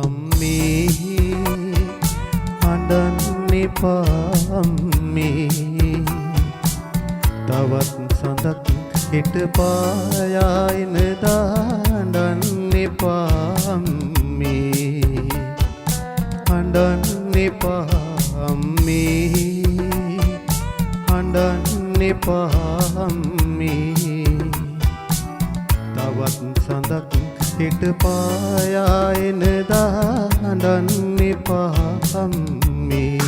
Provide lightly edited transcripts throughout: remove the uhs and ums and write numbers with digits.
අම්මේ අඬන්න එපා අම්මේ තවත් සඳක් හිට පායන දාඬන්න එපා අම්මේ අඬන්න එපා අම්මේ අඬන්න එපා අම්මේ තවත් සඳක් හිට පායන දාඬන්න එපා අම්මේ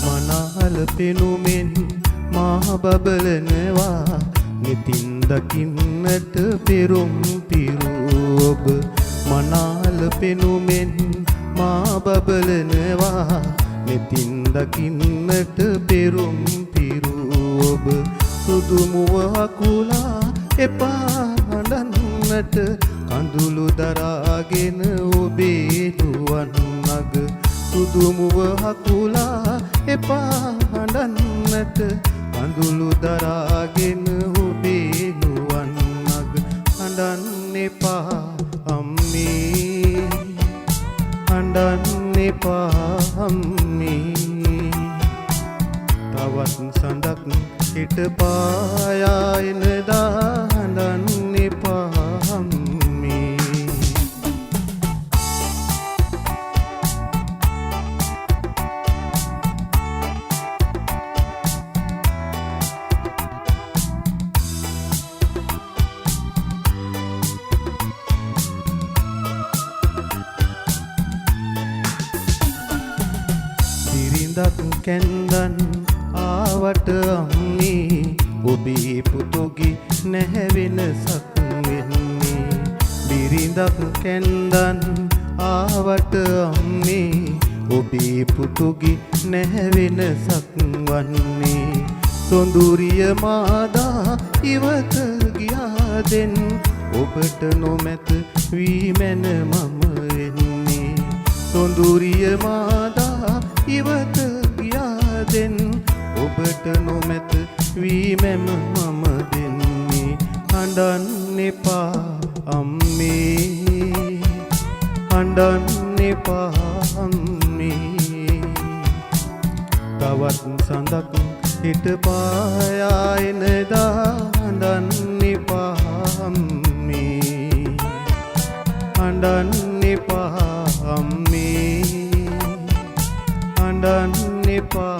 මනහල පෙනුමෙන් මා බබලනවා නිතින් දකින්නට පෙරුම් පිරු ඔබ මනහල පෙනුමෙන් මා බබලනවා නිතින් දකින්නට පෙරුම් පිරු ඔබ සුදු මුව අකුලා එපා හඬන්නට කඳුළු දරාගෙන ඔබේ දුවන් නග සුදු මුව අකුලා එපා හඬන්නට කඳුළු දරාගෙන ඔබේ නුවන් නග අඬන්න එපා අම්මේ අඬන්න එපා අම්මේ තවත් සඳක් හිට පායන දාඬන්න එපා අම්මේ බිරිඳක් කැන්දන් ආවට අම්මේ ඔබේ පුතුගේ නැහැ වෙනසක් වෙන්නේ බිරිඳක් කැන්දන් ආවට අම්මේ ඔබේ පුතුගේ නැහැ වෙනසක් වන්නේ සොඳුරිය මාදා ඉවත ගියා දෙන් ඔබට නොමැත වී මැන මම එන්නේ සොඳුරිය මාදා ඉවත ගියා දෙන් ඔබට නොමැත වී මැම මම දෙන්නේ අඬන්න එපා අම්මේ අඬන්න එපා අම්මේ තවත් සඳක් හිට පායන දාඬන්න එපා අම්මේ අඬන්න එපා අම්මේ අඬන්න එපා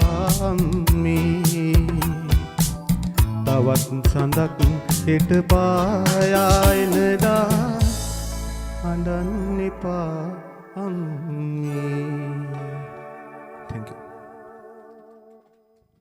අම්මේ තවත් සඳක් හිට පායන දා අඬන්න එපා අම්මේ